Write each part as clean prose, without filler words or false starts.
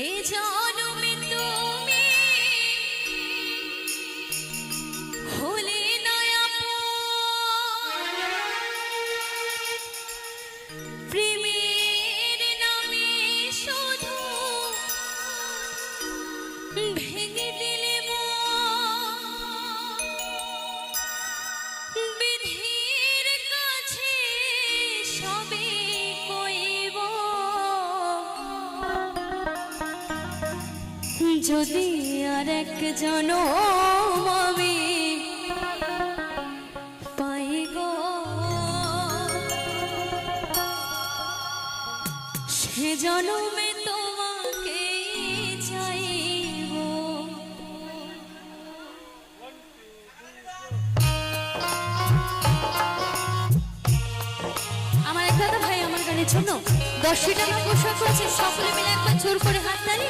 এ জনমে তুমি হলে না আপন, প্রেমের নামে শুধু ভেঙে দিলে বিধির কাছে সবে কইব, যদি আর এক জনম আমি পাই গো, সে জনমে তোমাকে চাইব। আমার এক দাদা ভাই আমার গানের জন্য 10 টাকা পুরস্কার করেছে, সকলে মিলে একবার জোর করে হাততালি।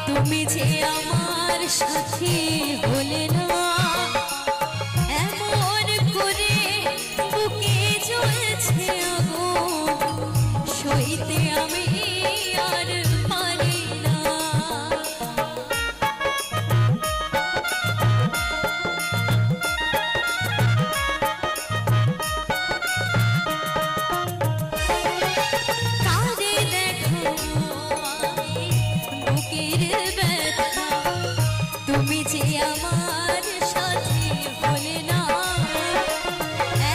তুমি যে আমার সাথী হলে না, এমন করে বুকে জ্বলছে আগুন, সইতে আমি আর পারি না। কাঁদে দেখো আমি বুকের ব্যথা, তুমি যে আমার সাথী হলে না,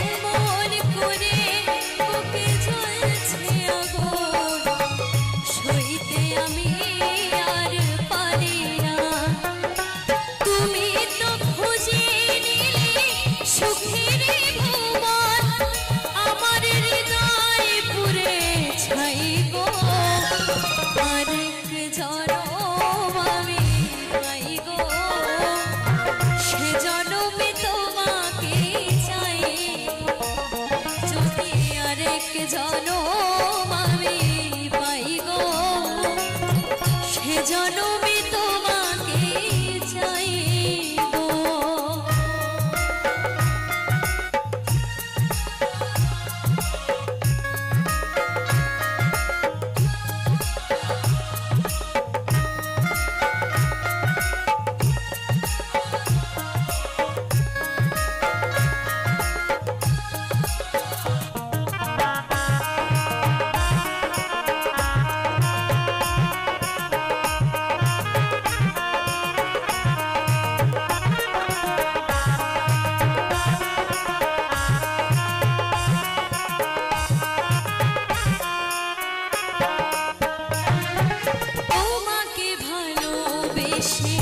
এমন করে বুকে জ্বলছে আগুন, সইতে আমি আর পারি না। তুমি তো খুঁজে নিলে সুখের ভুবন, আমার হৃদয় পুরে ছাই গো, আরেক জনম আমি পাই গো, সে জনমে তোমাকে চাইব। যদি আরেক জনম আমি পাই গো, সে জনমে তোমাকে চাইব। বেশে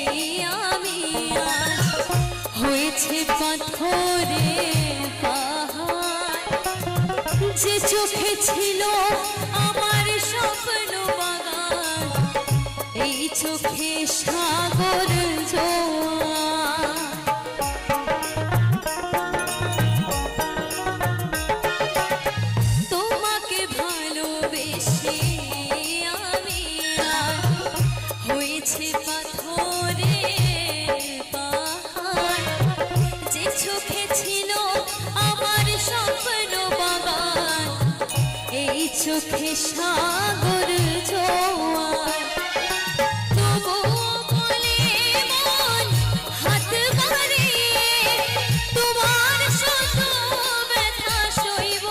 এই আমি আজ হয়েছে পাথরে পাহাড়, যে চোখে ছিল আমার স্বপ্ন বাগান, এই চোখে সাগর জোয়ার। তোমাকে ভালোবেসে আমি আজ হয়েছে পাথরে পাহাড়, যে চোখে ছিল আমার স্বপ্ন বাগান, এই চোখে সাগর জোয়ার। তবুও বলে মন হাত বাড়িয়ে তোমার শত ব্যথা সইব,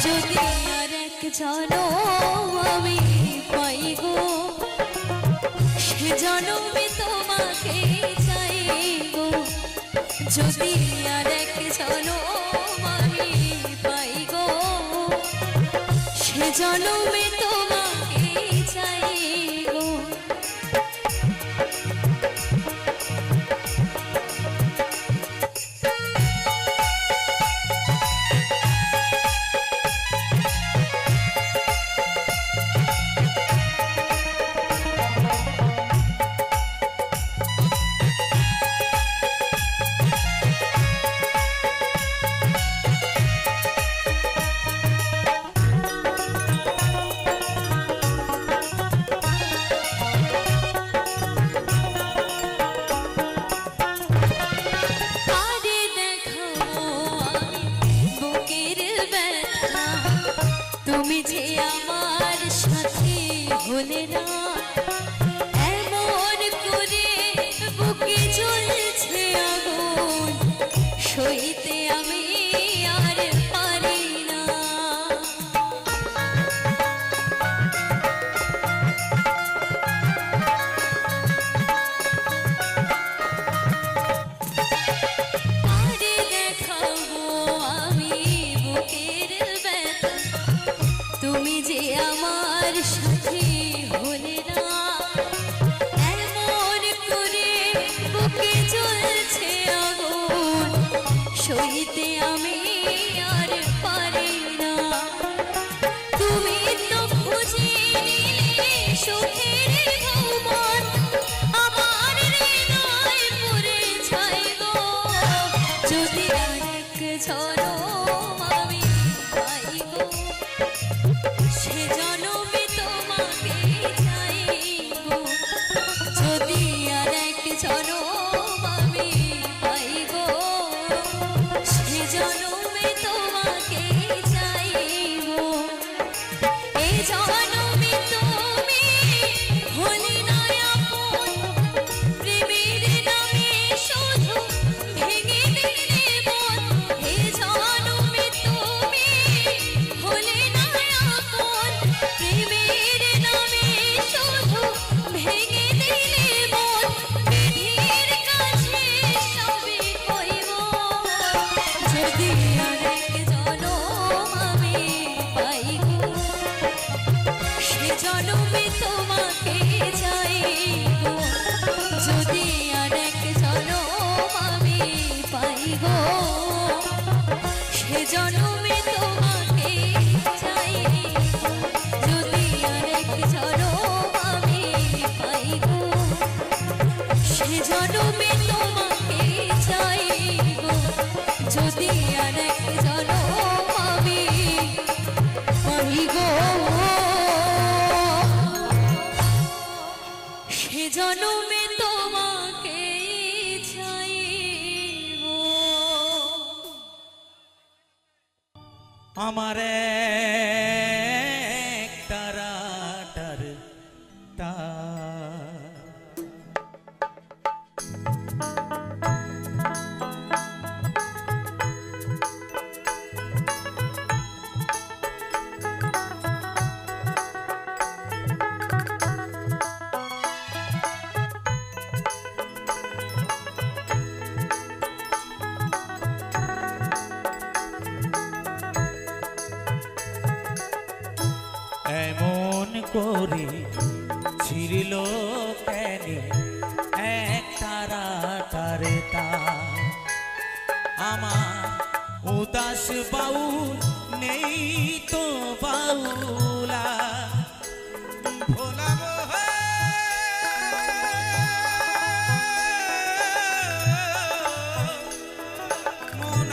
যদি আর এক জনম আমি পাই গো, সে জনমে তোমাকে চাইব। যদি আর এক জনম আমি পাই গো, সে জনমে তোমাকে চাইব। আরে দেখাবো আমি বুকের ব্যথা, তুমি যে আমার সাথে হলে না। এমন করে বুকে জ্বলছে আগুন, সইতে আমি আর পারি না। আরে দেখাবো আমি বুকের ব্যথা, তুমি যে আমার সাথে হলে না। এমন করে বুকে জ্বলছে আগুন, সইতে আমি আর পারি না। তুমি তো খুঁজে নিলে সুখের ভুবন, আমার হৃদয় পুরে ছাই গো। যদি আরেক জনম আমি পাই গো, সে জনমে তোমাকে চাইব। যদি আরেক জনম আমি পাই গো, সে জনমে তোমাকে চাইব। এই জনমে তুমি হলে না আপন, প্রেমের নামে শুধু ভেঙে দিলে মন। এই জনমে তুমি হলে না আপন, প্রেমের নামে শুধু ভেঙে দিলে মন। বিধির কাছে সবই কইব, যদি আরেক জনম আমি পাই গো, সে জনমে তোমাকে চাইব। যদি আরেক জনম আমি পাই গো, সে জনমে তোমাকে চাইব। যদি আরেক জনম আমি পাই গো, সে জনমে তোমাকে চাইব। যদি আরেক জনম আমি পাই গো, সে জনমে তোমাকে চাইব। আমার এক তারাটার তার, করে ছিড়ল কেন এক তারাটারে তার। আমার উদাস বাউল নেই তো বাউলা ভোলাবো মন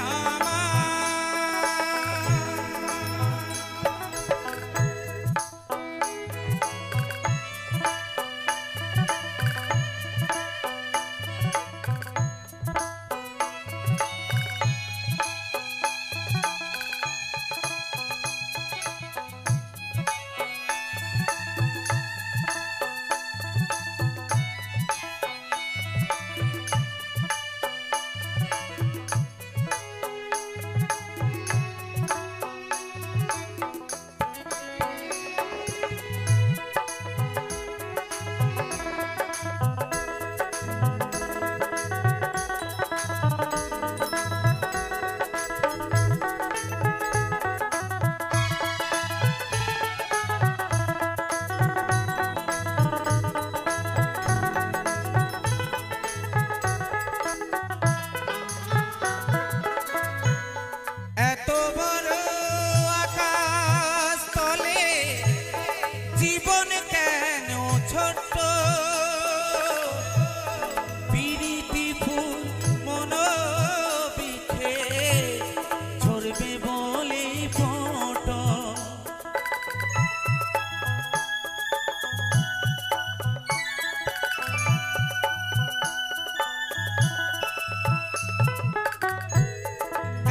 এত বড় আকাশ তলে জীবন কেন ছোট্ট পিরিতি ফুল মন বিখে ঝরবে বলে ফোটো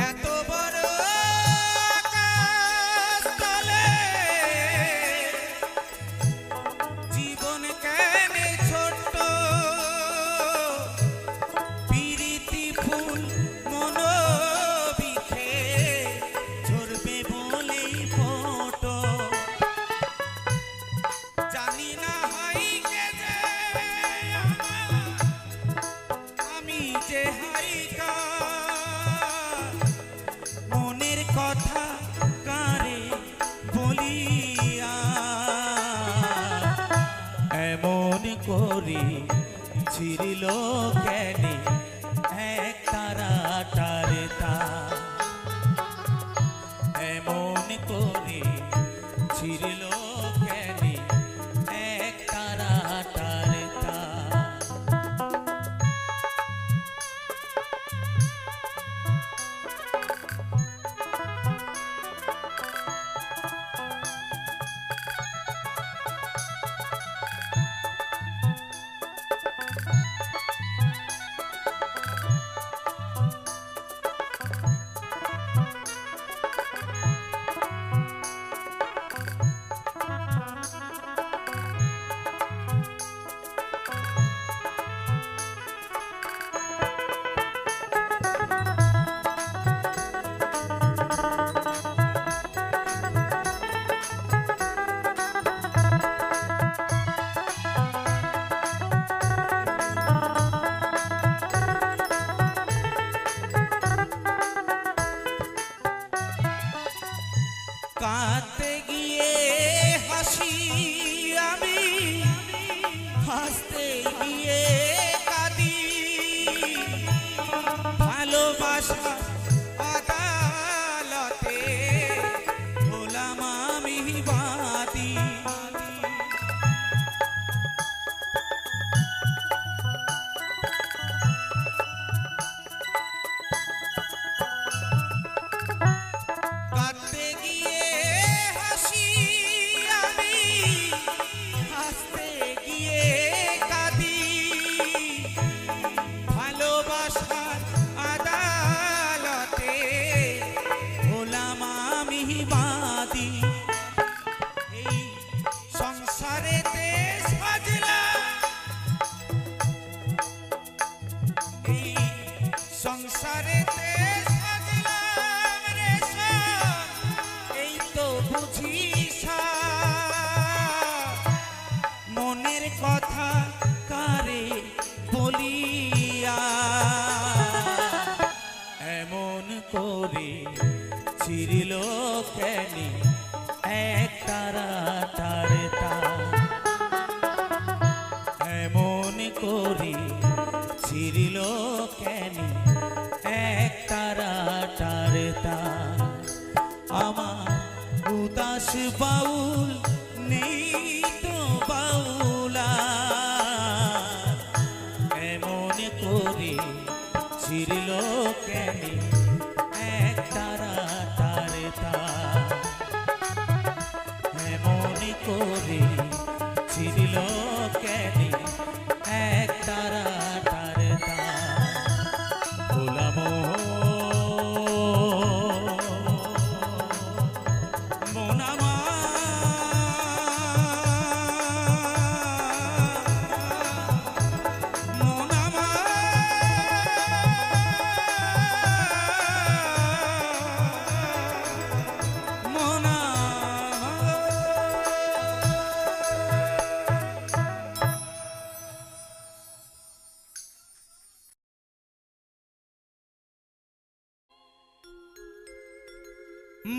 এত বড় আকাশ তলে জীবন কেন ছোট্ট পিরিতি ফুল মন বিখে ঝরবে বলেই ফোটো জানি না হাই কে যে আমি যে হাইকা মনের কথা কারে বলিয়া এমন করি ছিড়ল কেন এক তারাটারে তার। এমন করে ছিড়ল কেন এক তারাটারে তার। কাঁদতে গিয়ে হাসি আমি হাসতে গিয়ে কাঁদি ভালোবাসা আদালতে হলাম আমি বাদী কাঁদতে গিয়ে হাসি আমি হাসতে গিয়ে বাউল নেই তো বাউলা এমন করে ছিড়ল কেন এক তারা তার তার এমন করে ছিড়ল কেন এক তারা তার তার ভোলা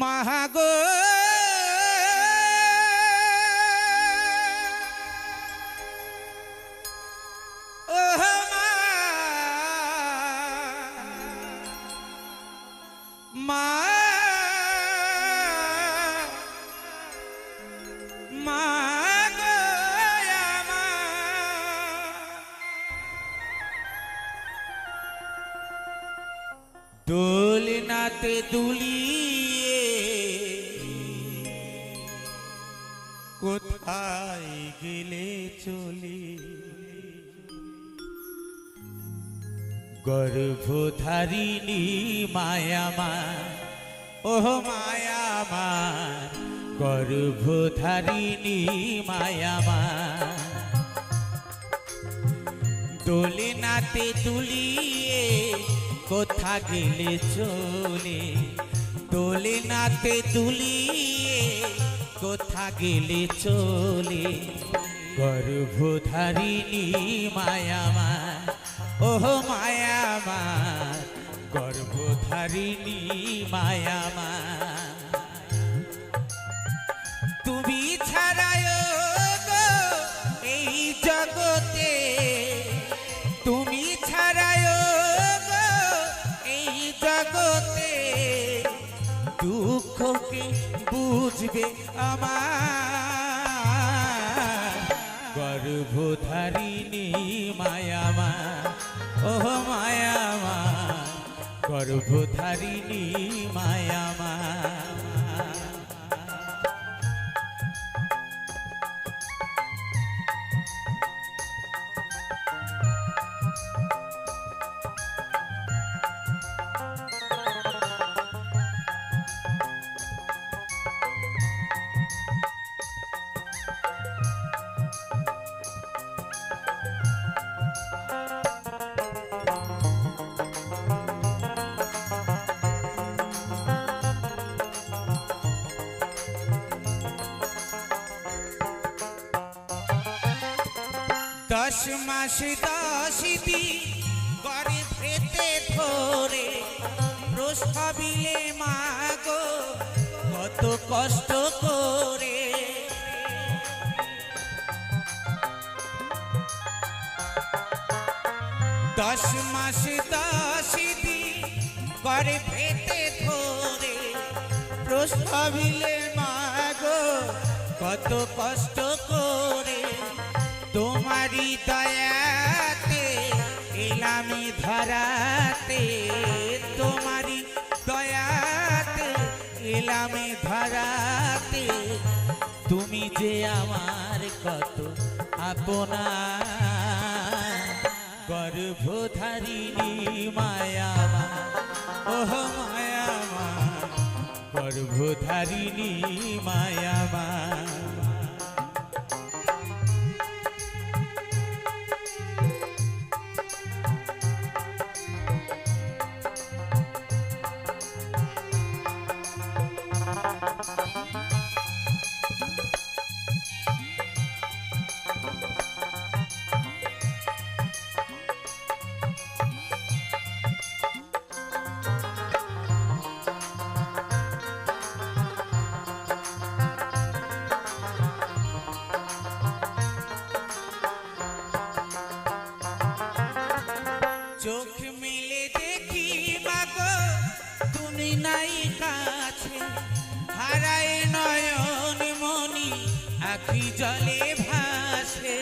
মাহাগো মা মা গো দোলনাতে দুলিয়ে কোথায় গেলে চলে গর্ভধারিণী মায়ামার ও মায়ামার গর্ভধারিণী মায়ামার দোলনাতে দুলিয়ে কোথা গেলে চলে দোলনাতে দুলিয়ে কোথা গেলে চলে গর্ভধারিণী মায়ামার ওহ মায়ামার গর্ভধারিণী মায়ামার তুমি ছাড়ায় গো এই জগতে তুমি ছাড়ায় গো এই জগতে দুঃখকে বুঝবে আমার গর্ভধারিণী মায়ামার ওহ মায়ামার গর্ভধারিণী মায়ামার দশ মাস 10 দিন গর্ভেতে ধরে প্রসবিলে মা গো কত কষ্ট করে 10 মাস 10 দিন গর্ভেতে ধরে প্রসবিলে মা গো কত কষ্ট করে তোমারি দয়াতে এলামি ধরাতে তোমারি দয়াতে এলামি ধরাতে তুমি যে আমার কত আপনা গর্ভধারিণী মায়ামার ওহ মায়ামার গর্ভধারিণী মায়ামার চোখ মেলে দেখি মাগো তুমি নাই কাছে হারায় নয়ন আখি জলে ভাসে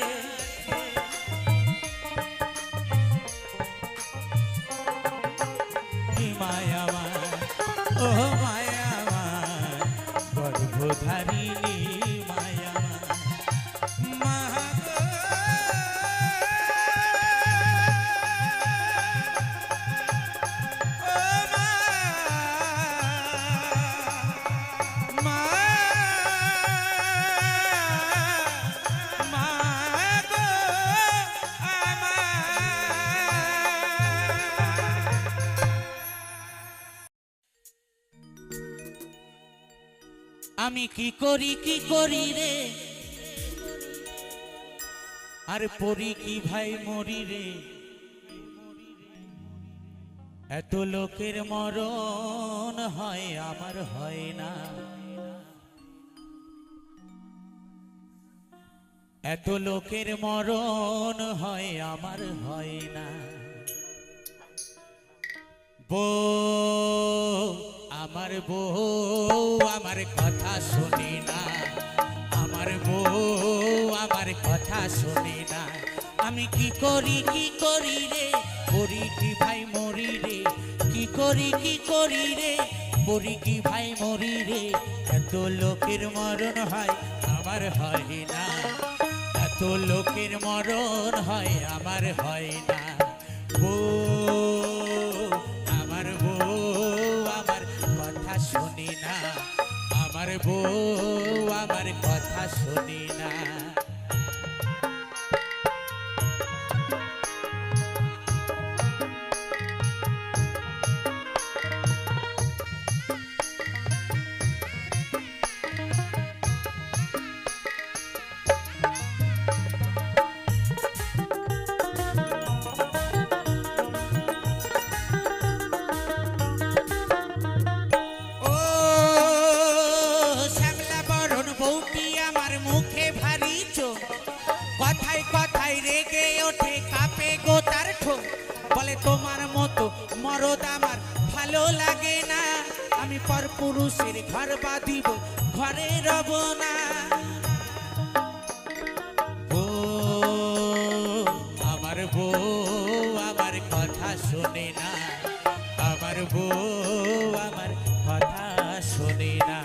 কি মায়া আমার ও মায়া আমার গর্ভধারিণী মায়া আমার আমি কি করি রে আর পড়ি কি ভাই মরি রে এত লোকের মরণ হয় আমার হয় না এত লোকের মরণ হয় আমার হয় না আমার বউ আমার কথা শুনি না আমার বউ আমার কথা শুনি না আমি কি করি রে করি কি ভাই মরি রে কি করি রে করি কি ভাই মরি রে এত লোকের মরণ হয় আমার হয় না এত লোকের মরণ হয় আমার হয় না আমার কথা শুনি না আমার বউ আমার কথা শুনি না বলে তোমার মতো মরদ আমার ভালো লাগে না আমি পর পুরুষের ঘর বাঁধিব ঘরে রব না আমার বউ আমার কথা শোনে না আমার বউ আমার কথা শোনে না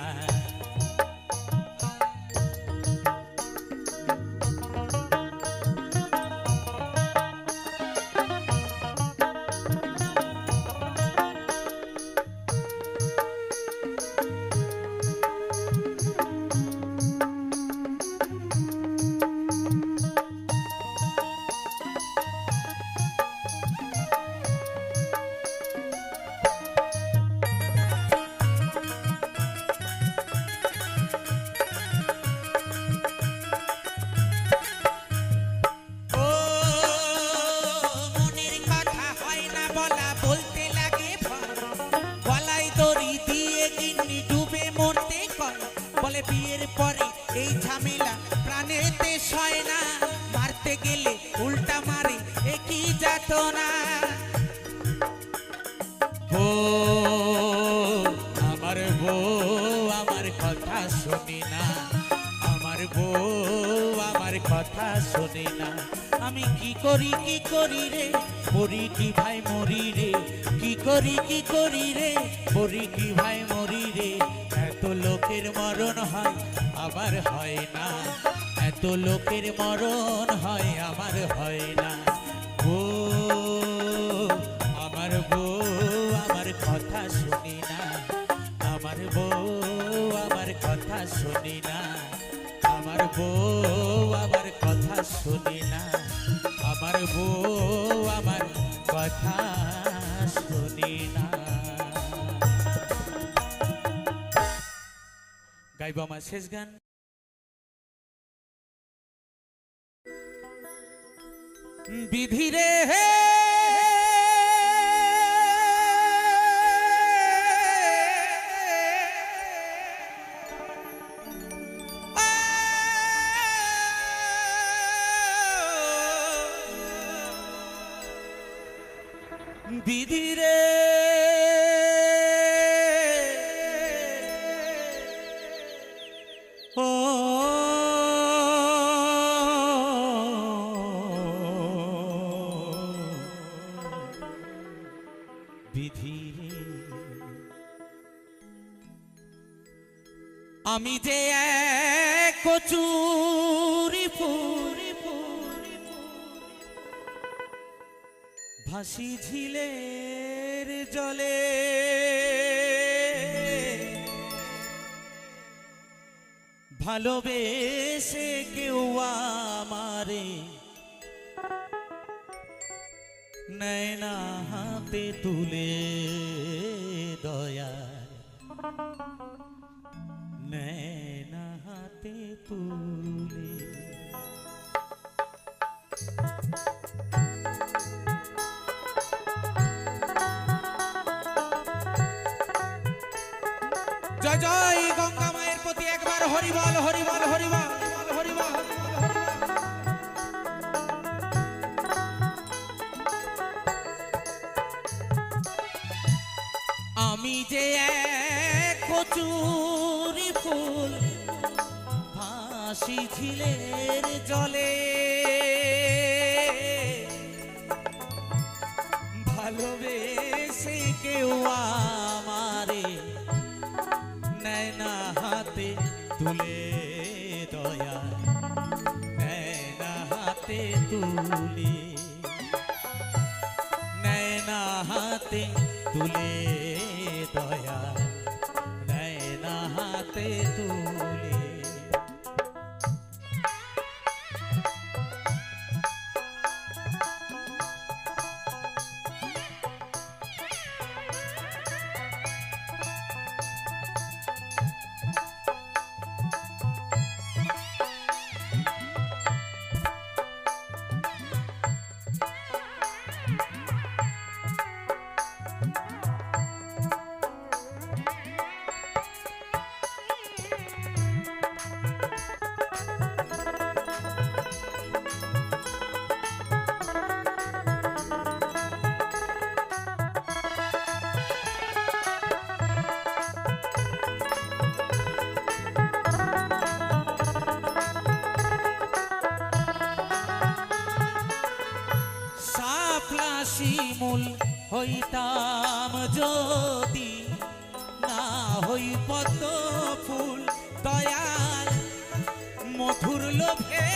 বিয়ের পরে এই ঝামেলা প্রাণেতে সয় না মারতে গেলে উল্টা মারে একই যাতনা আমার বউ আমার কথা শুনি না আমার বউ আমার কথা শুনি না আমি কি করি রে মরি কি ভাই মরি রে কি করি রে মরি কি ভাই মরি রে এত লোকের মরণ হয় আমার হয় না এত লোকের মরণ হয় আমার হয় না আমার বউ আমার কথা শুনি না আমার বউ আমার কথা শুনি না আমার বউ আমার কথা শুনি না আমার বউ আমার কথা শুনি না গাইব আমার শেষ গান বিধি রে বিধি রে ও বিধি রে। আমি যে এক কচুরি ফুল ভাসি ঝিলের জলে, ভালোবেসে কেউ আমারে নেয় না হাতে তুলে, দয়ার নেয় না হাতে তুলে। জয় জয় গঙ্গা মায়ের প্রতি একবার হরিবল হরিবল হরিবল হরিবল। আমি যে এক কচুরি ফুল ভাসি ঝিলের জলে, ভালোবেসে কেউ আমারে নেয় না হাতে তুলে, দয়া নেয় না হাতে তুলে, নেয় না হাতে তুলে, দয়া নেয় না হাতে তুলে। শিমুল হইতাম যদি, না হই পদ্ম ফুল, দয়াল মধুর লোভে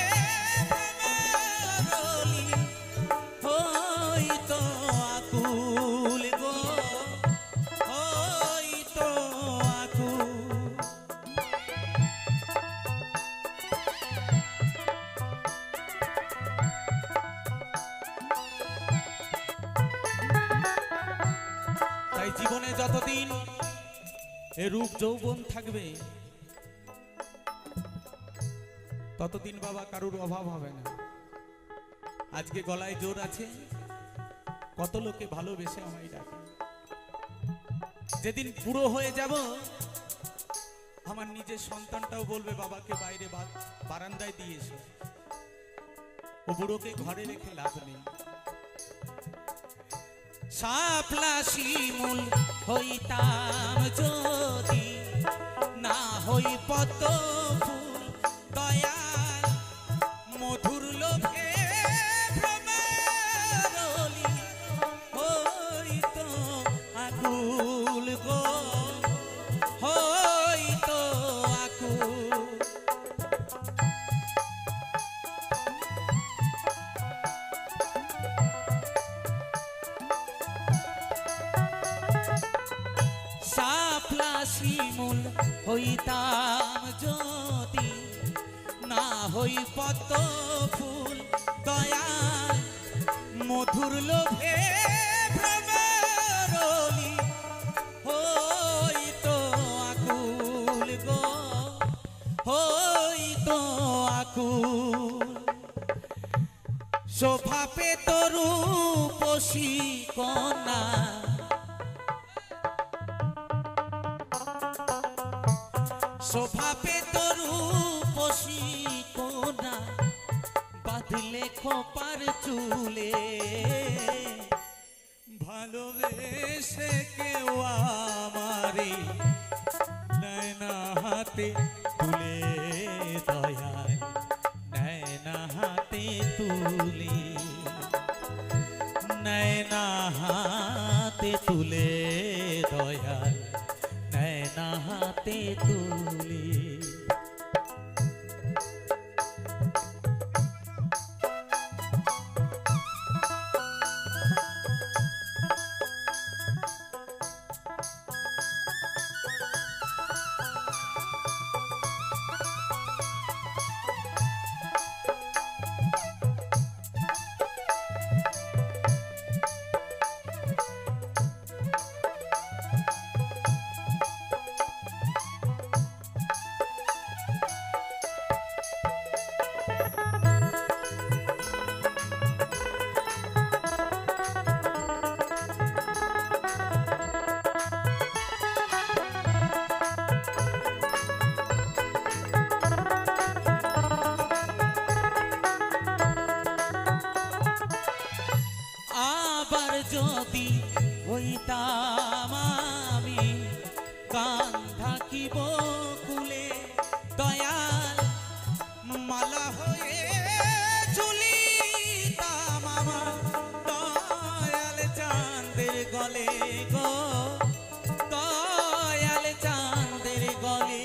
হইতো আকুল গো, হইতো আকুল। তাই জীবনে যতদিন এ রূপ যৌবন থাকবে, ততদিন বাবা কারুর অভাব হবে না। আজকে গলায় জোর আছে, কত লোকে ভালোবেসে আমায় ডাকে। যেদিন বুড়ো হয়ে যাব, আমার নিজের সন্তানটাও বলবে বাবাকে বাইরে বারান্দায় দিয়ে এসো, ও বুড়োকে ঘরে রেখে লাভ নেই। শাপলা শিমুল হইতাম যদি, না হই পদ্ম ফুল, দয়াল মধুর লোভে ভ্রমরলি হইতো আকুল গো, হইতো আকুল। শাপলা শিমুল হইতাম যদি, না হই পদ্ম ফুল, দয়াল মধুর লোভে ভ্রমরলি হইতো আকুল গো, হইতো আকুল। শোভা পেত রূপসী কন্যা, শোভা পেত রূপসী কন্যা, বাঁধলে খোপার চুলে, ভালোবেসে কেউ আমারে নেয় না হাতে তুলে, দয়াল নেয় না হাতে তুলে, নেয় না হাতে হাতে তুলে দয়াল নেয় না হাতে তুলে। আবার যদি হইতাম আমি কান থাকিব কুলে দয়াল মালা হয়ে ঝুলিতাম আমার দয়াল চাঁদের গলে গো দয়াল চাঁদের গলে।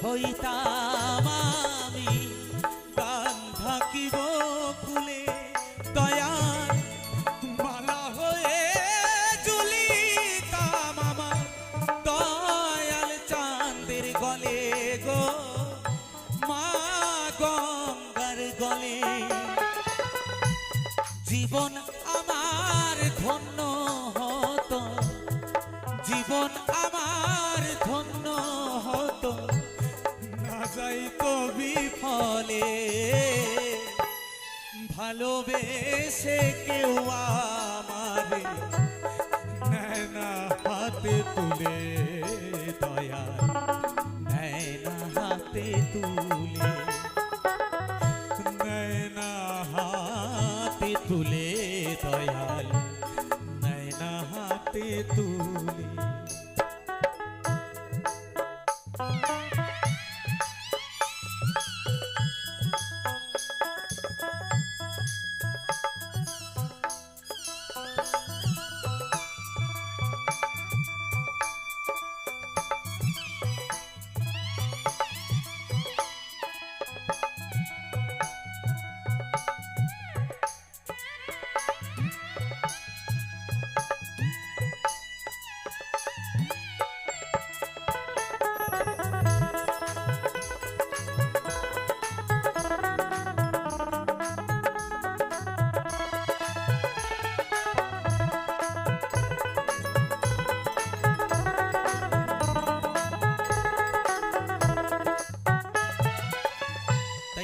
হইতাম আমি গান থাকিব কুলে দয়াল মালা হয়ে ঝুলিতাম আমার দয়াল চাঁদের গলে গো মা গঙ্গার গলে। জীবন আমার ধন্য হতো জীবন আমার ধন্য হতো যাইতো বিফলে ভালোবেসে কেউ আমারে নেয় না হাতে তুলে দয়াল নেয় না হাতে তুলে নেয় না হাতে তুলে দয়াল নেয় না হাতে তুলে।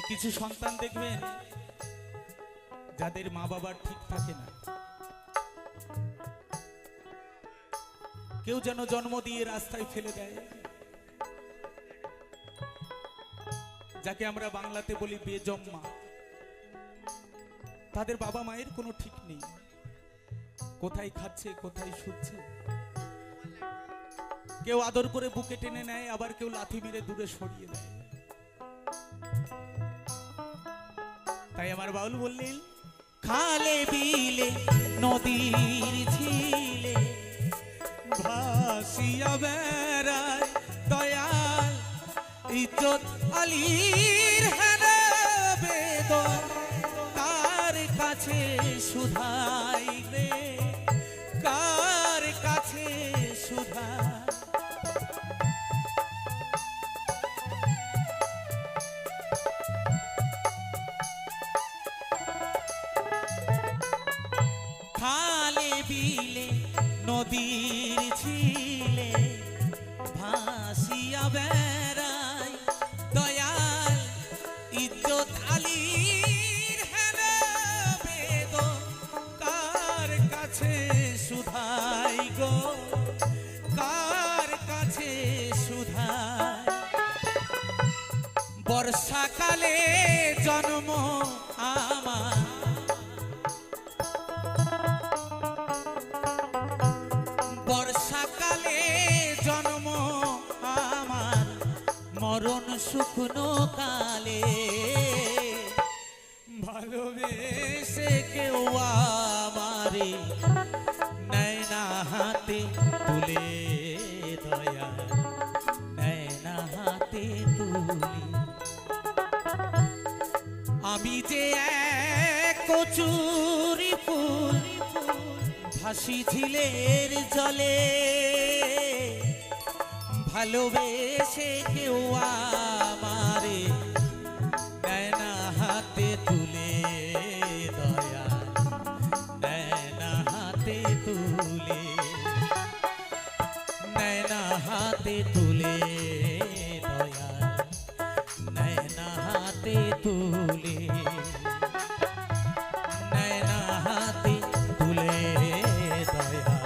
কিছু সন্তান দেখবেন যাদের মা বাবার ঠিক থাকে না, কেউ যেন জন্ম দিয়ে রাস্তায় ফেলে দেয়, যাকে আমরা বাংলাতে বলি বেজম্মা। তাদের বাবা মায়ের কোনো ঠিক নেই, কোথায় খাচ্ছে কোথায় শুচ্ছে। কেউ আদর করে বুকে টেনে নেয়, আবার কেউ লাথি মেরে দূরে সরিয়ে দেয়। তাই আমার বাউল বললেন, খালে বিলে নদীর ঝিলে ভাসিয়া বেড়ায় দয়াল ইজ্জত আলীর হেনা বেদন কার কাছে সুধাই রে, কার কাছে সুধাই। খালে বিলে নদীর ঝিলে ভাসিয়া বেড়ায় দয়াল ইজ্জত আলীর হেনা বেদন কার কাছে সুধাই গো, কার কাছে সুধাই। বর্ষাকালে জন্ম আমার, বর্ষাকালে জন্ম আমার, মরণ শুকনো কালে। ভালোবেসে কেউ আমারে নেয় না হাতে তুলে, দয়া নেয় না হাতে তুলে। আমি যে এক কচুরি ফুল ভাসি ঝিলের জলে, ভালোবেসে কেউ আমারে নেয় না হাতে তুলে, দয়া নেয় না হাতে তুলে, নেয় না হাতে তুলে, দয়া নেয় না হাতে তুলে, নেয় না হাতে তুলে, দয়া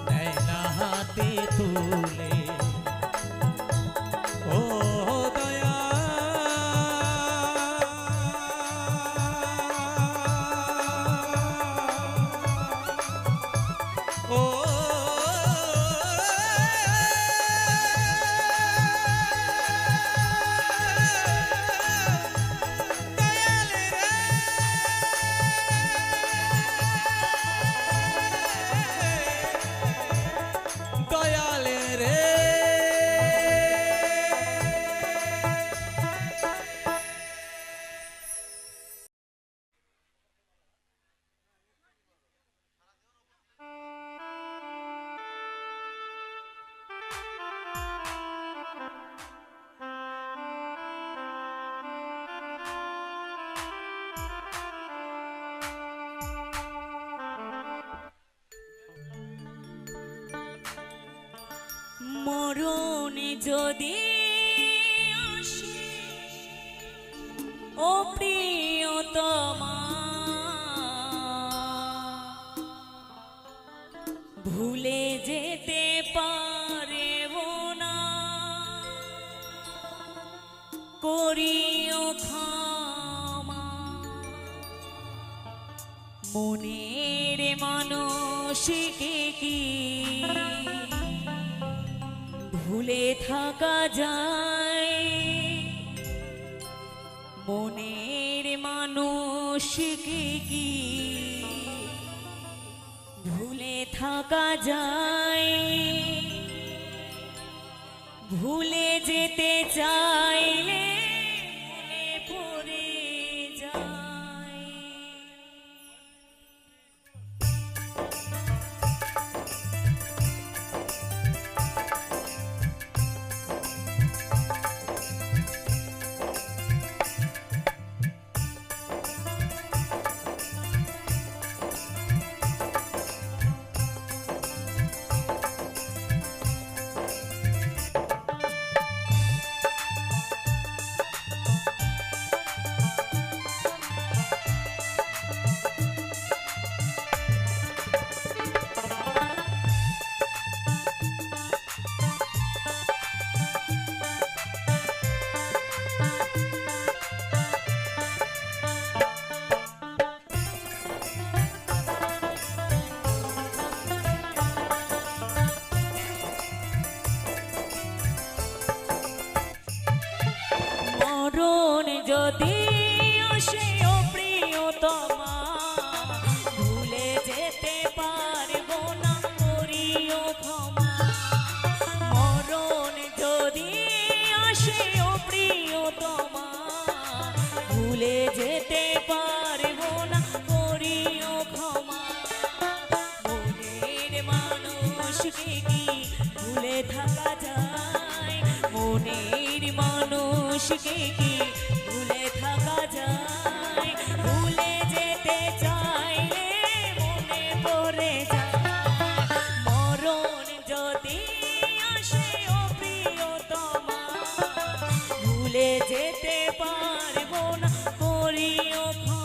নেয় না হাতে তুলে। ও দয়া ও দয়ালে রে, মরণ যদি আসে ও প্রিয়তমা, ভুলে যেতে পারব না, করিও ক্ষমা। মনের মানসিকে কি ভুলে থাকা যায়? মনের মানুষকে কি ভুলে থাকা যায়? ভুলে যেতে চাইলে মনে পড়ে যায়। মরণ যদি আসে ও প্রিয়তমা, ভুলে যেতে পারবো না, করিও ক্ষমা। মরণ যদি আসে ও প্রিয়তমা, ভুলে যেতে পারবো না, করিও ক্ষমা। মনের মানুষকে কি ভুলে থাকা যায়? মনের মানুষকে কি ভুলে থাকা যায়? ভুলে যেতে চাইলে মনে পড়ে যায়। মরণ যদি আসে ও প্রিয়তমা, ভুলে যেতে পারবো না, করিও ক্ষমা।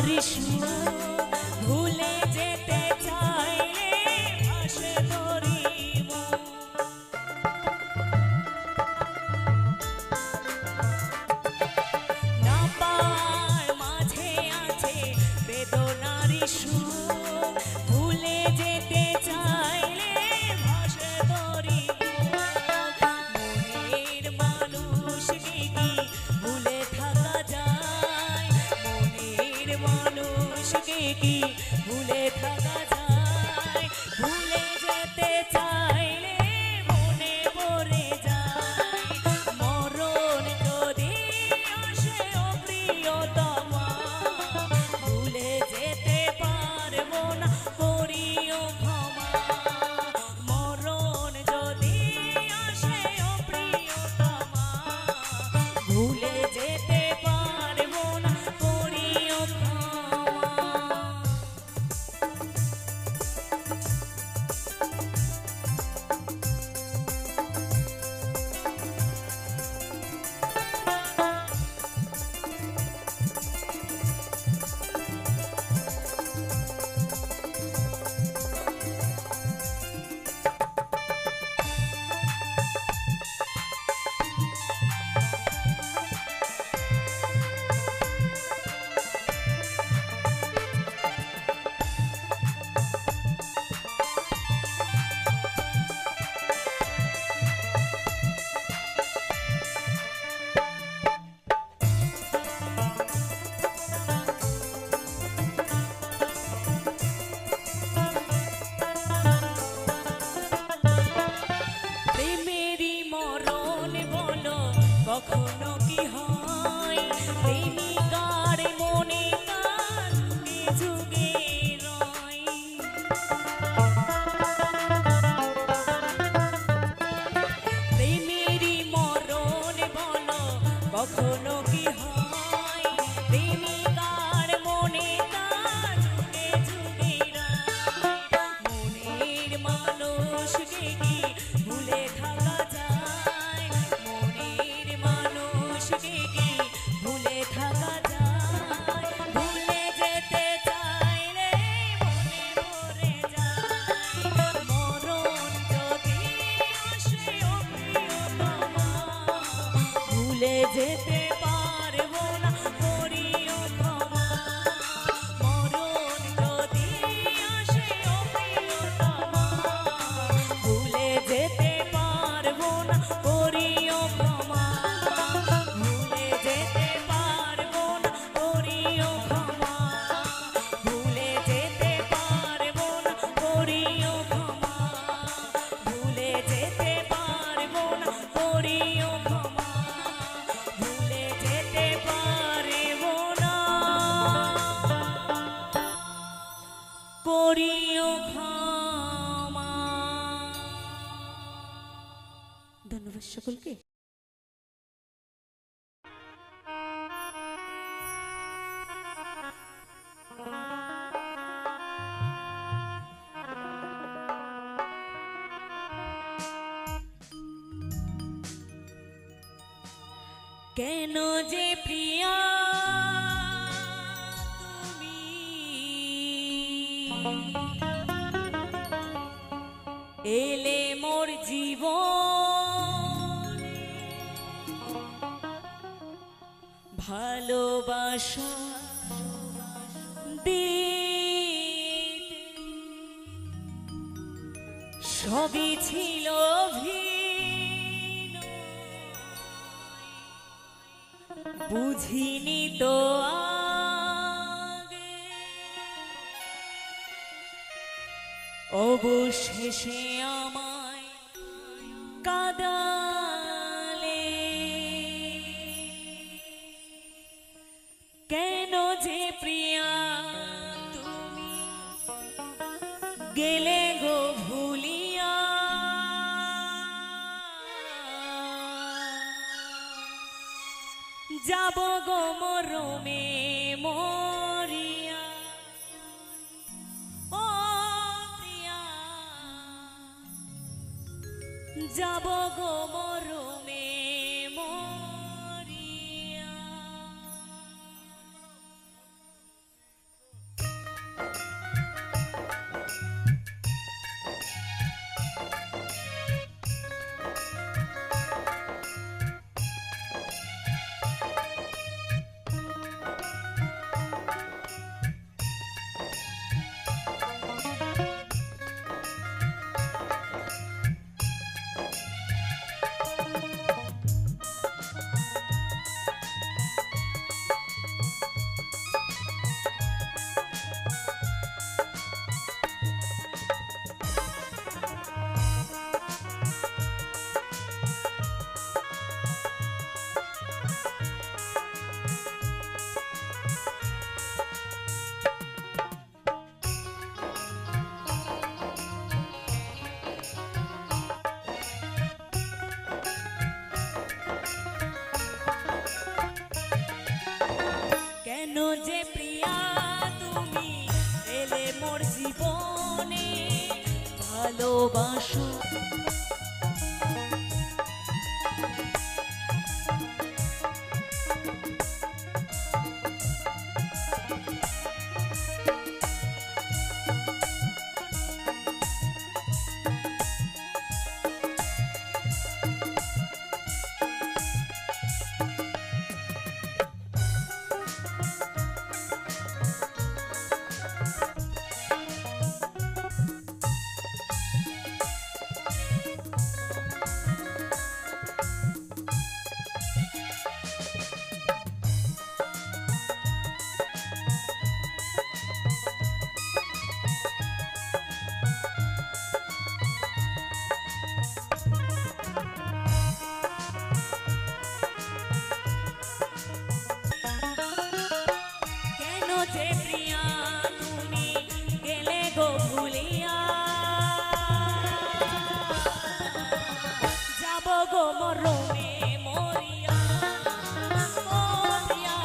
বেদনারি সুর ভুলে যেতে চাইলে ভাসে তোরি মন। না পাওয়ার মাঝে আছে বেদনারি সুর ভুলে যেতে চাইলে ভাসে তোরি মন। মনের মানুষকে কি ভুলে থাকা যায়? মনের মানুষকে কি ভুলে থাকা যায়? ভুলে যেতে চাইলে মনে পড়ে যায় মরণ যদি আসে ও প্রিয়তমা। ভুলে যেতে পারবো না করিও ক্ষমা। মরণ যদি আসে ও প্রিয়তমা ভুলে যেতে পারবো না করিও ক্ষমা। প্রেমেরই মরণ বলো কখনো কি হয়? প্রেমিকার মনে কার যুগে রয়? প্রেমেরই মরণ বলো কখনো কি হয়? প্রেমিকার মনে কার যুগে যুগে রয়? মনের মানুষকে কি ভুলে থাকা যায়? মনের মানুষকে কি ভুলে থাকা যায়? ভুলে যেতে চাইলে মনে পড়ে যায় মরণ যদি আসে ও প্রিয়তমা। ভুলে যেতে পারবো না করিও ক্ষমা। মরণ যদি আসে ও প্রিয়তমা ভুলে যেতে পারবো না করিও ক্ষমা। ভুলে যেতে পারবো না করিও ক্ষমা। ভুলে যেতে পারবো না করিও ক্ষমা। ভুলে যেতে পারবো না করিও ক্ষমা। ভুলে যেতে পারবো না করিও ক্ষমা। ধন্যবাদ সকলকে। কেন যে প্রিয়া তুমি এলে মোর জীবন ভালোবাসা দিতে সবই ছিল ভিন্ন বুঝিনি তো আগে অবশেষে আমায় কাঁদালে। কেন যে প্রিয়া তুমি গেলে গো ভুলিয়া যাব গো মরমে মরিয়া। ও প্রিয়া যাব গো মরমে মরিয়া। ভালোবাসো। কেন যে প্রিয়া তুমি গেলে গো ভুলিয়া, যাব গো মরমে মরিয়া। ও প্রিয়া,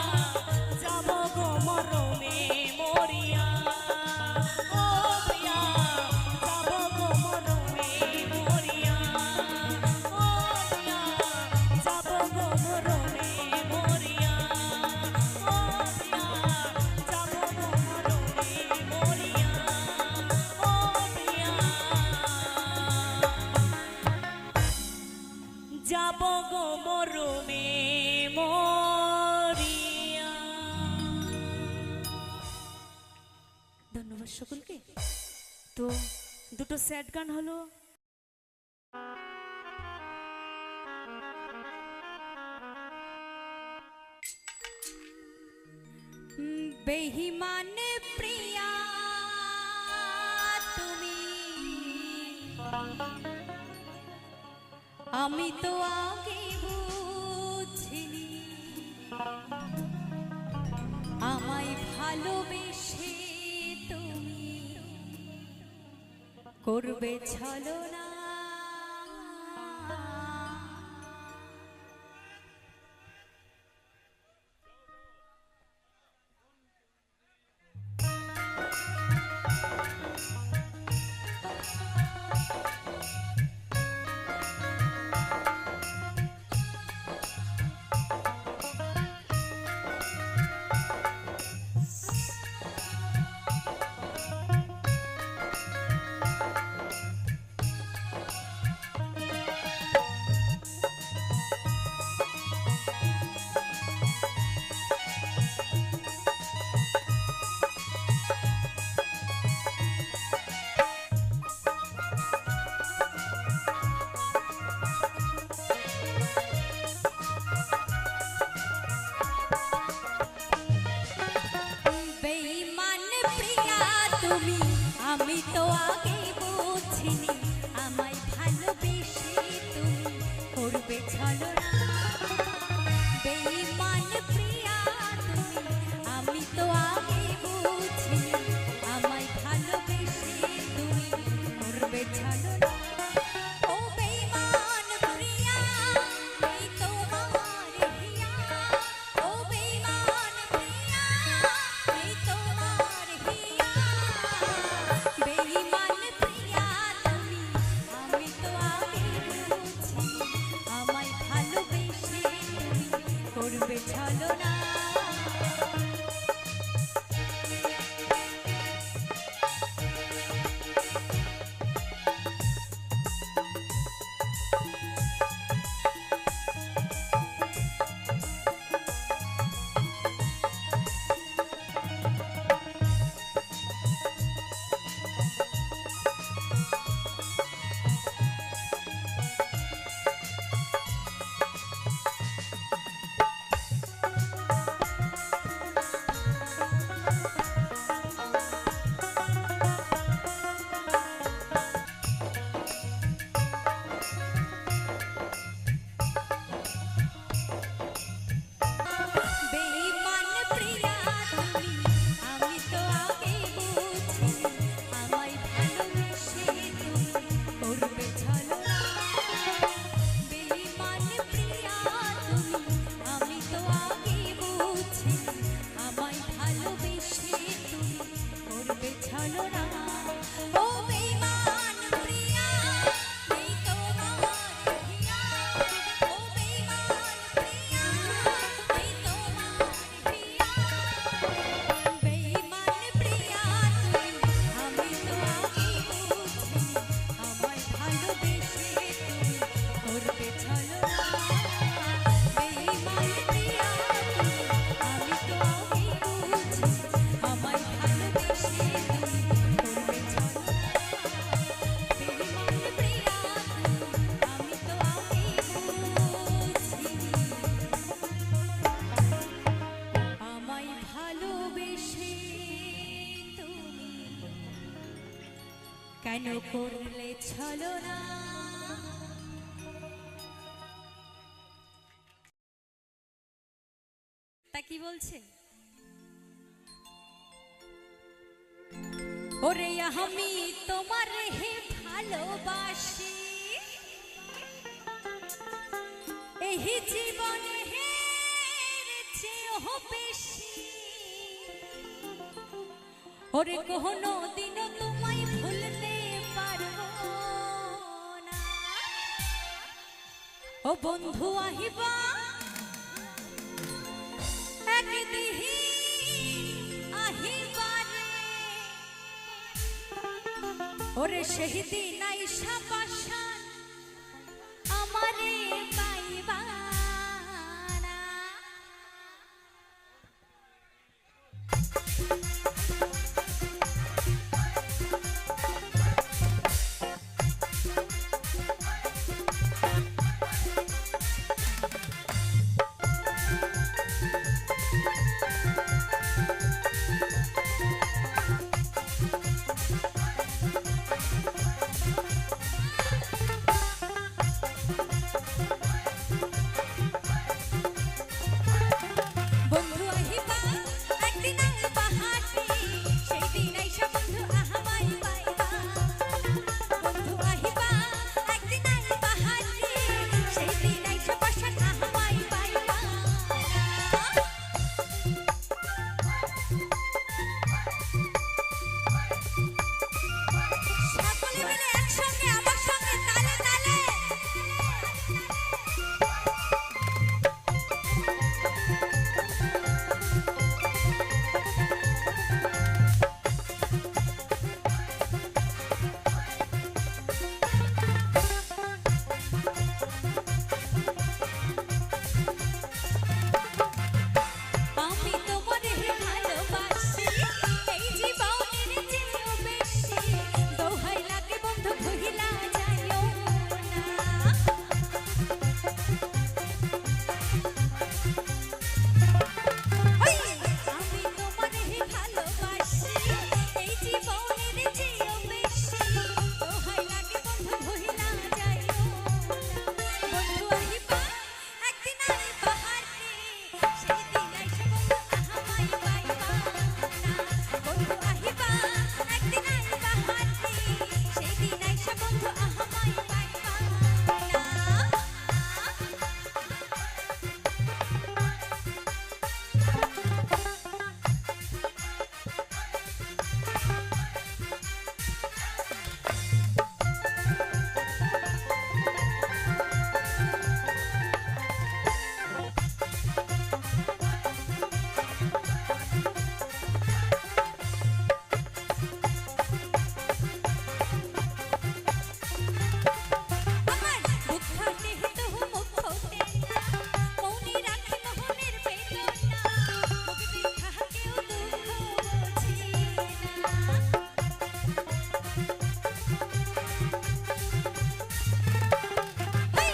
যাব গো মরমে মরিয়া। ও প্রিয়া, যাব গো মরমে মরিয়া। ও প্রিয়া, যাব গো মরমে মরিয়া। ও প্রিয়া, যাব গো মরমে মরিয়া। ও প্রিয়া, যাব গো মরমে মরিয়া। ধন্যবাদ সকলকে। তো দুটো স্যাড গান হলো। বেহিমান প্রিয়া তুমি, আমি তো আগে বুঝিনি আমায় ভালোবেসে তুমি করবে ছলনা। বেঈমান প্রিয়া তুমি, আমি তো আগে বুঝিনি আমায় ভালোবেসে তুমি করবে ছলনা। বেঈমান প্রিয়া তুমি, আমি তো আগে বুঝিনি আমায় ভালোবেসে তুমি করবে ছলনা। ও বেঈমান প্রিয়া, এই তোমার হিয়া। ও বেঈমান প্রিয়া, এই তোমার হিয়া। বেঈমান প্রিয়া তুমি, কেন করলে ছলনা তা কি বলছে ওরে আমি তোমার হে ভালোবাসি এই জীবনে হে চেয়েও বেশি ওরে কোনো দিনও তোমায় ভুলতে পারবো না ও বন্ধু আহিবা একদিন আহিবারে ওরে শহীদি নাই সাবাসান আমারে পাইবা না বন্ধু আহিবা একদিন আহিবা হাটে সেই দিন আইসা বন্ধু আহামাই পাইবা বন্ধু আহিবা একদিন আহিবা হাটে সেই দিন আইসা পাশান আহামাই পাইবা সকলে মিলে একসঙ্গে আমার সঙ্গে তালে তালে আমি তোমারে ভালোবাসি এই জীবনের চেয়েও বেশি দোহাই লাগে বন্ধু ভুলিলা যাইও না আমি তোমারে ভালোবাসি এই জীবনের চেয়েও বেশি দোহাই লাগে বন্ধু ভুলিলা যাইও না বন্ধু আহিবা একদিন আহিবা হাটে সেই দিন আইসা বন্ধু আহামাই পাইবা না বন্ধু আহিবা একদিন আহিবা হাটে সেই দিন আইসা বন্ধু আহামাই পাইবা না আমার বুক ফাটে তো মুখ ফোটে না মৌনি রাখি মোহনের বেদনা মুখ দেখা কেউ দুঃখ বোঝে না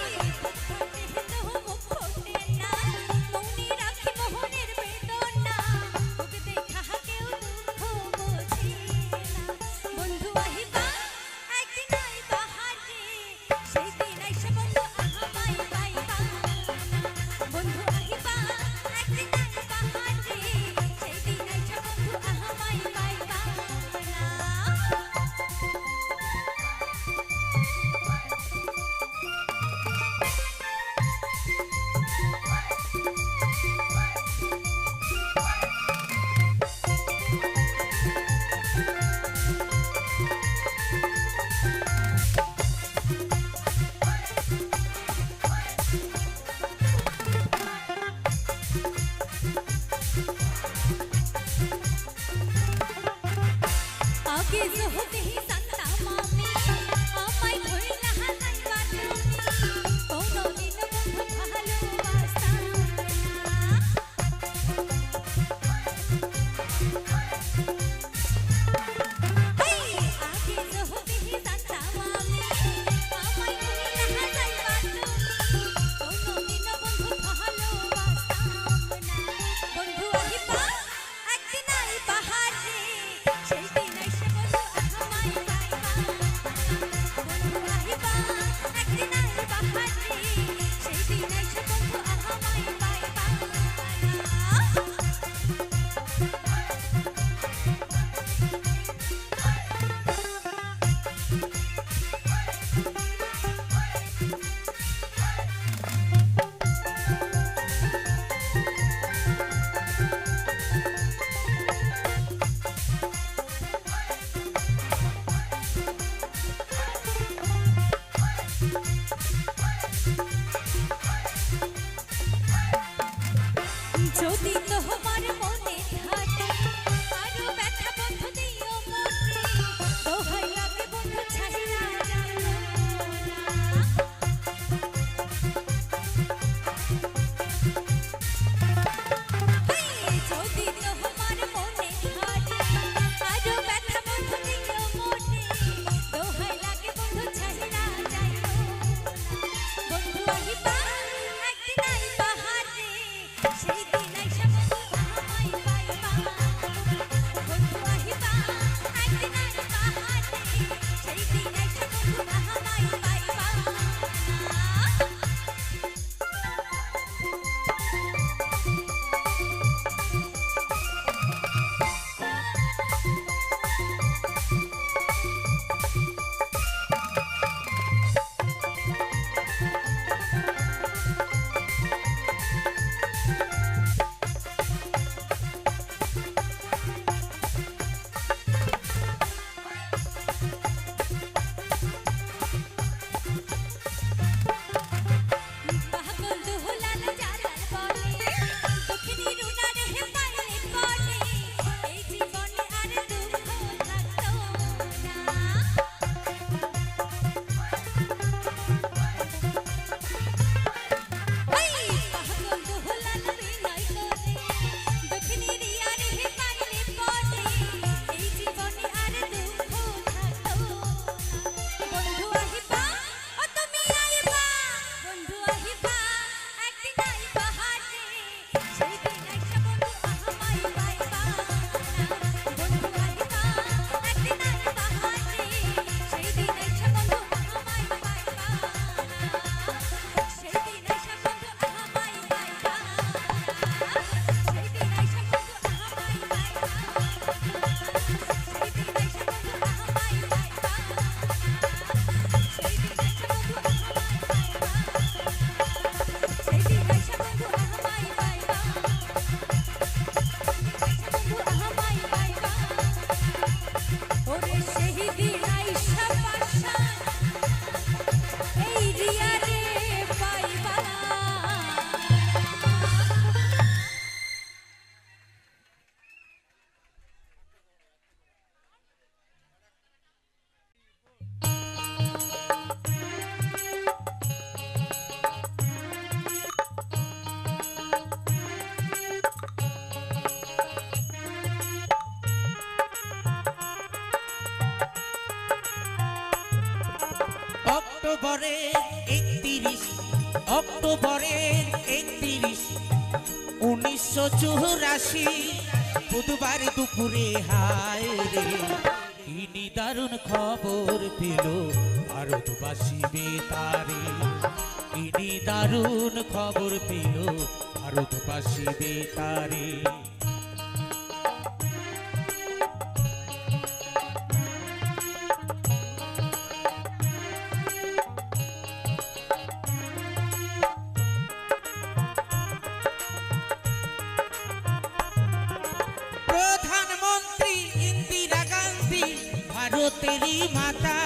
বুক ফাটে তো মুখ ফোটে না মৌনি রাখি মোহনের বেদনা মুখ দেখা কেউ দুঃখ বোঝে না বন্ধু আহিবা একদিন আইবা হাটে সেই দিন আইসা বন্ধু আহামাই পাইবা না বন্ধু আহিবা একদিন আইবা হাটে সেই দিন আইসা বন্ধু আহামাই পাইবা না আগে যদি জানতাম আমি আমায় ধইলা হাসাইবা তুমি কোনদিন বন্ধু ভালোবাসতাম না আগে যদি জানতাম আমি আমায় ধইলা হাসাইবা তুমি কোনদিন বন্ধু ভালোবাসতাম না বন্ধু আহিবা একদিন আইবা হাটে সেই দিন আইসা বন্ধু আহামাই পাইবা অক্টোবরের 31 1984 বুধবার দুপুরে হায় রে কি নিদারুণ খবর পেল ভারতবাসী বেতারে কি নিদারুণ খবর পেল ভারতবাসী বেতারে প্রধানমন্ত্রী ইন্দিরা গান্ধী ভারতেরই মাতা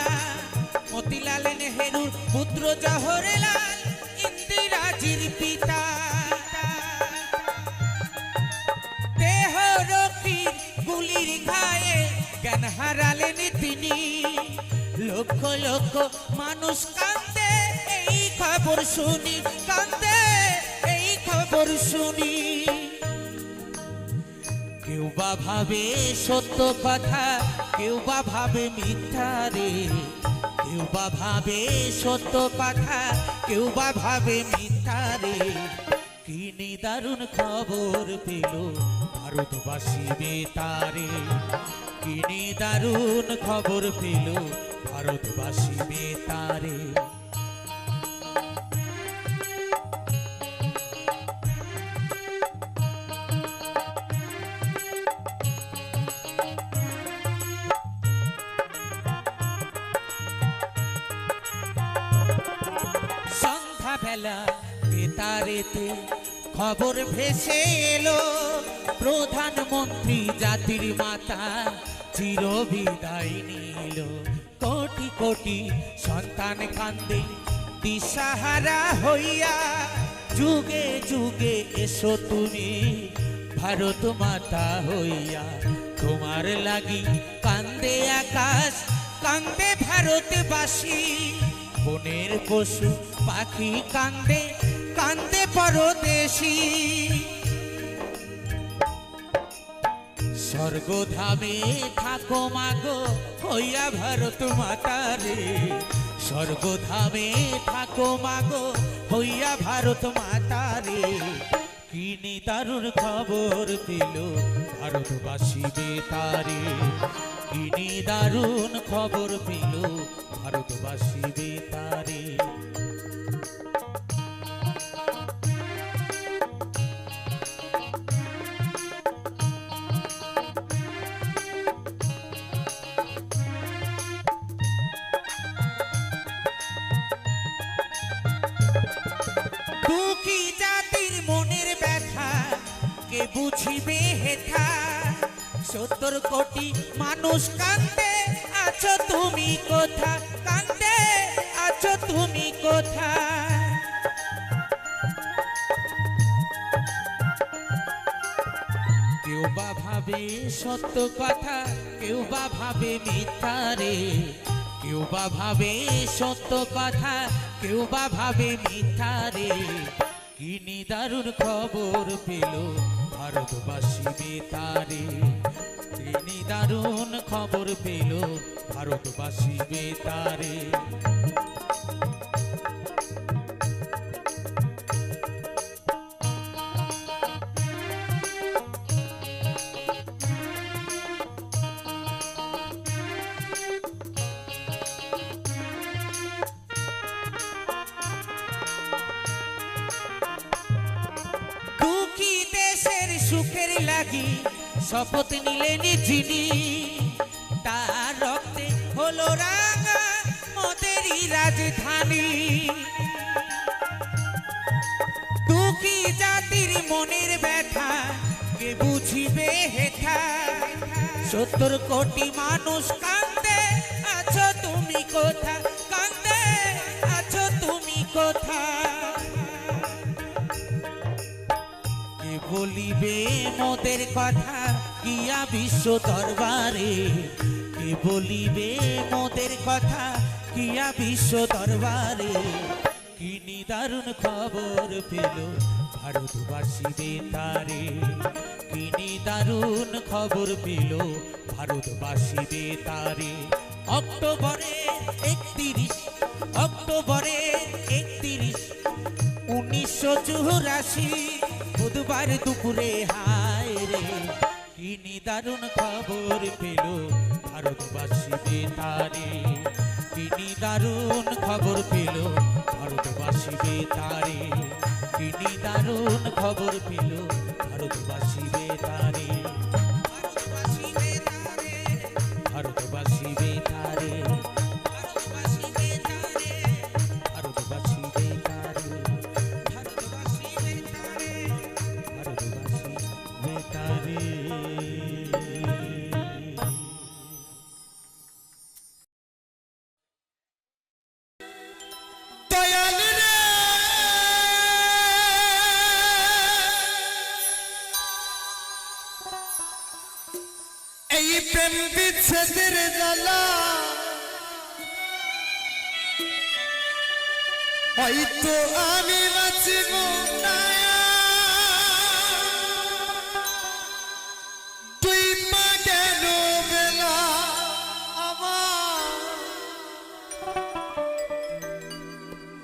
মতিলাল নেহেরু পুত্র জওহরলাল ইন্দিরাজির পিতা দেহ রক্ষীর গুলির ঘায়ে জ্ঞান হারালেন তিনি লক্ষ লক্ষ মানুষ কান্দে এই খবর শুনি কান্দে এই খবর শুনি কেউ বা ভাবে সত্য কথা কেউ বা ভাবে মিথ্যা রে কেউ বা ভাবে সত্য কথা কেউ বা ভাবে মিথ্যা রে কি নিদারুণ খবর পেল ভারতবাসী বেতারে কি নিদারুণ খবর পেল ভারতবাসী বেতারে বেলা বেতারেতে খবর ভেসে এলো প্রধানমন্ত্রী জাতির মাতা চির বিদায় নিল কোটি কোটি সন্তান কান্দে দিশাহারা হইয়া যুগে যুগে এসো তুমি ভারত মাতা হইয়া তোমার লাগি কান্দে আকাশ কান্দে ভারতবাসী বনের পশু পাখি কান্দে কান্দে পরদেশী স্বর্গধামে থাকো মাগো হইয়া ভারত মাতারে স্বর্গধামে থাকো মাগো হইয়া ভারত মাতারে কি নিদারুণ খবর পেল ভারতবাসী বেতারে কি নিদারুণ খবর পেল ভারতবাসী বেতারে দুঃখী জাতির মনের ব্যথা কে বুঝিবে হেথা 70 কোটি মানুষ কান্দে আছো তুমি কোথা কান্দে আছো তুমি কোথা কেউ বা ভাবে সত্য কথা কেউ বা ভাবে মিথ্যা রে কেউ বা ভাবে সত্য কথা কেউ বা ভাবে মিথ্যা রে কি নিদারুণ খবর পেল ভারতবাসী বেতারে কি নিদারুণ খবর পেল ভারতবাসী বেতারে দুঃখী দেশের সুখের লাগি শপথ নিলেন যিনি তার রক্তে হলো রাঙা মোদেরই রাজধানী দুঃখী জাতির মনের ব্যথা কে বুঝিবে হেথা 70 কোটি মানুষ কান্দে আছো তুমি কোথা কান্দে আছো তুমি কোথা কে বলিবে মোদের কথা গিয়া বিশ্ব দরবারে কে বলিবে মোদের কথা গিয়া বিশ্ব দরবারে কি নিদারুণ খবর পেল ভারতবাসী বেতারে কি নিদারুণ খবর পেল ভারতবাসী বেতারে অক্টোবরে 31 অক্টোবরে 31 1984 বুধবার দুপুরে হায় রে কি নিদারুণ খবর পেল ভারতবাসী বেতারে কি নিদারুণ খবর পেল ভারতবাসী বেতারে কি নিদারুণ খবর পেল ভারতবাসী বেতারে ভারতবাসী বেতারে ভারতবাসী বেতারে ভারতবাসী বেতারে ভারতবাসী বেতারে ভারতবাসী বেতারে ভারতবাসী বেতারে দয়াল রে এই প্রেম বিচ্ছেদের জ্বালা হয়তো আমি বাঁচিব না তুই মা কেন বেলা আমার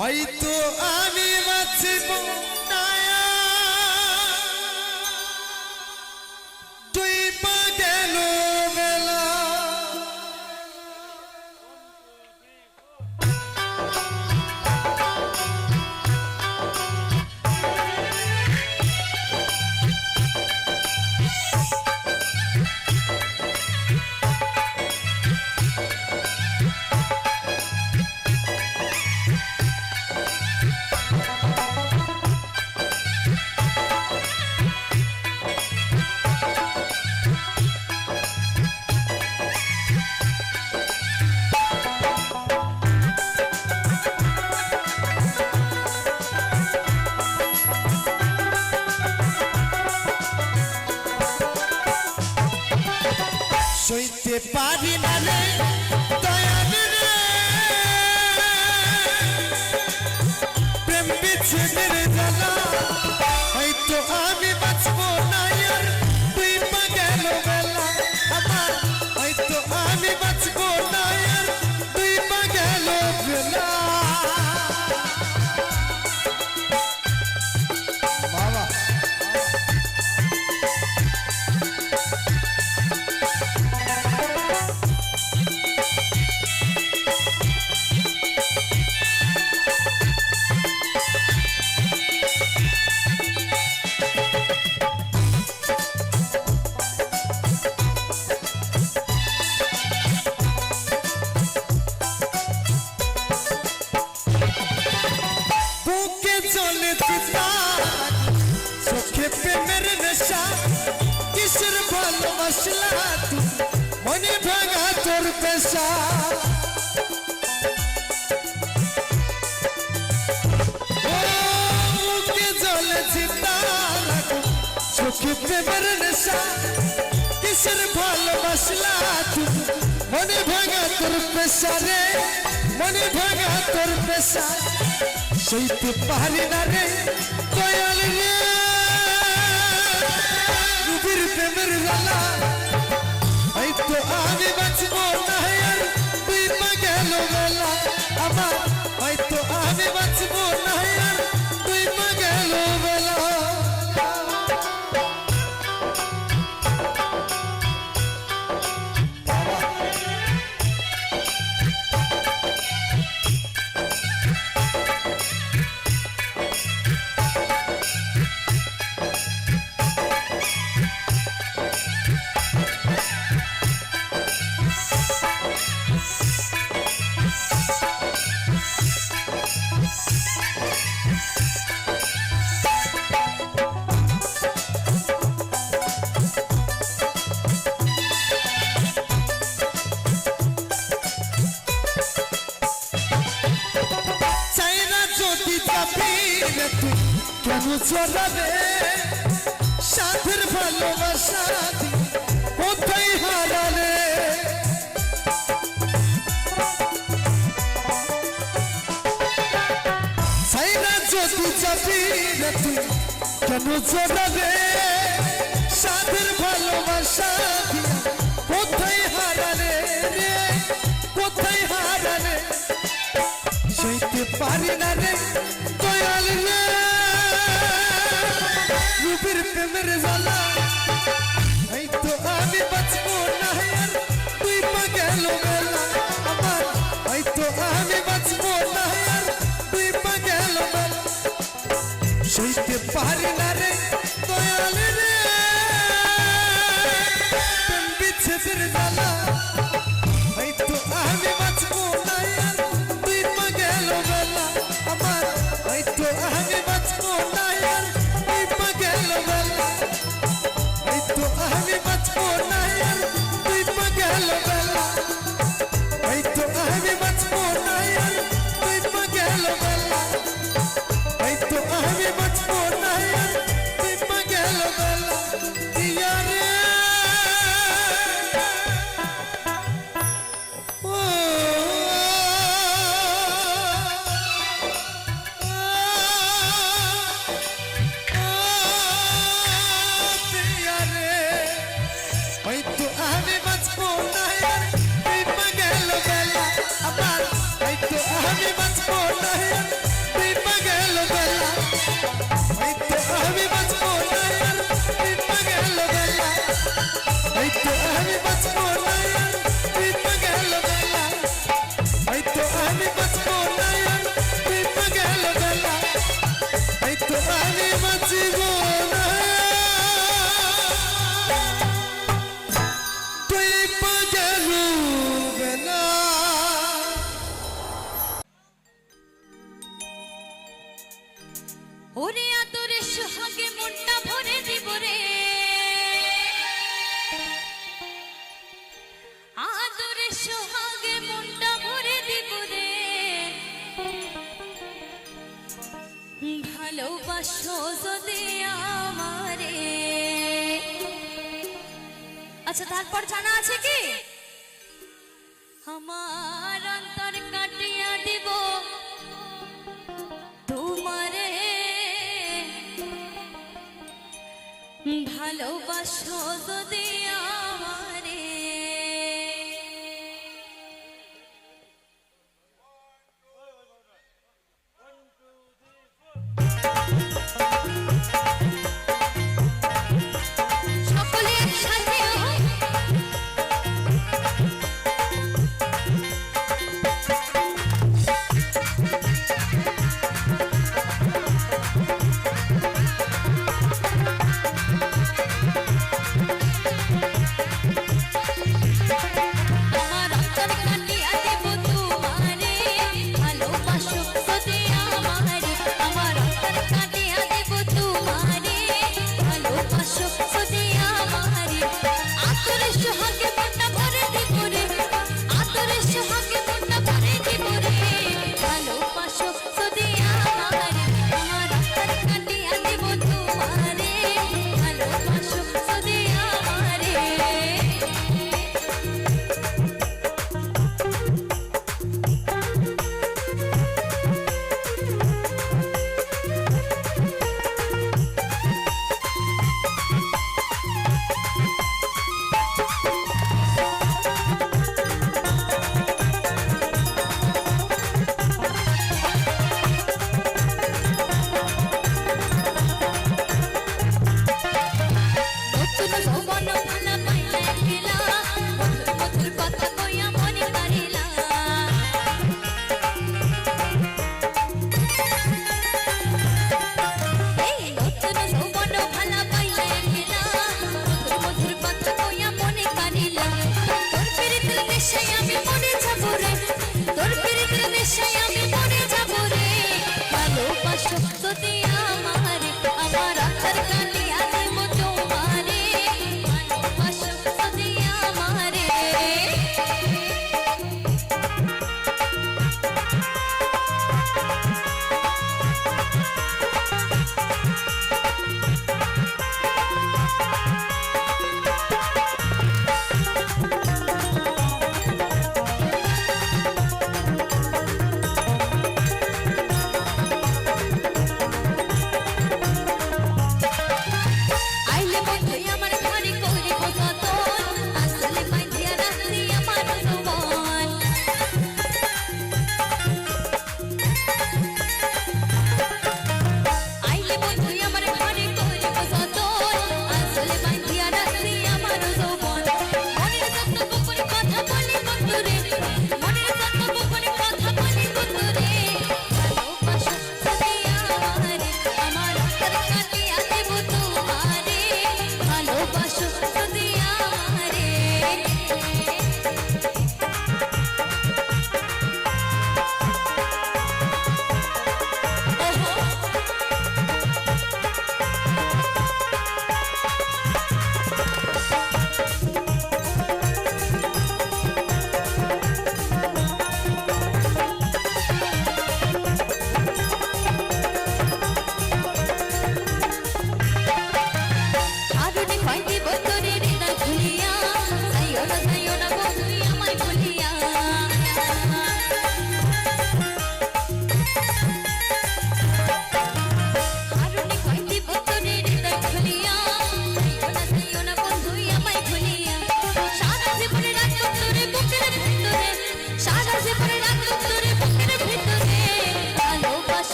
হয়তো আমি বাঁচিব না তুই মা কেন বেলা সইতে পারি না রে দয়াল রে প্রেম বিচ্ছেদের জ্বালা হয়তো আমি বাঁচব না আর তুই মা গেল বেলা আমার হয়তো আমি বাঁচব না আর তুই মা গেল বেলা বাবা বুকে চলে তিতার চোখে প্রেমের নেশা কিসের ভালোবাসলা তুই মনে ভাঙা তোর পেশা ও বুকে চলে তিতার চোখে প্রেমের নেশা কিসের ভালোবাসলা তুই মনে ভাঙা তোর পেশা রে মনে ভাঙা তোর পেশা সইতে পারি না রে দয়াল রে রুবির প্রেমের জ্বালা হয়তো আমি বাঁচব না আর তুই মা গেল বেলা আমার হয়তো আমি বাঁচব না আর তুই মা গেল বেলা কেন চলাবে সাথের ভালোবাসা কোথায় হারালে সাইরা যদি যাবি তুই কেন চলাবে সাথের ভালোবাসা কোথায় হারালে রে প্রেমের জ্বালা এই তো আমি বাঁচবো না আর তুই পাগল বেলা আমার এই তো আমি বাঁচবো না আর তুই পাগল বেলা সইতে পারি না রে দয়াল রে প্রেম বিচ্ছেদের জ্বালা এই তো আমি বাঁচবো না আর তুই পাগল বেলা আমার এই তো আমি বাঁচবো না আর তুই পাগল বেলা এই তো আমি বাঁচবো না আর তুই পাগল বেলা এই তো আমি বাঁচবো না আর তুই পাগল বেলা এই তো আমি বাঁচবো না আর তুই পাগল বেলা দিয়া রে ও দিয়া রে ওই তো আমি বাঁচবো না আর তুই পাগল বেলা আমার ওই তো আমি বাঁচবো না আর তুই পাগল বেলা ওই তো আমি বাঁচবো না আর তুই পাগল বেলা ওই তো আমি বাঁচবো না আর তুই পাগল বেলা ওই তো আমি বাঁচবো না আর তুই পাগল বেলা ওই তো আমি বাঁচবো না তুই পাগল বেলা ওরে আদরের সোহাগে মনটা ভরে দিব রে আদরের সোহাগে মনটা ভরে দিব রে ভালোবাসো যদি আমারে আচ্ছা তারপর জানা আছে কি আমার অন্তর কাটিয়া দিব তোমারে ভালোবাসো যদি আমারে সকলে একসাথে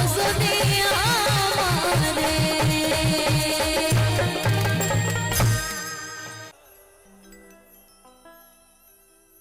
সজনে আমারে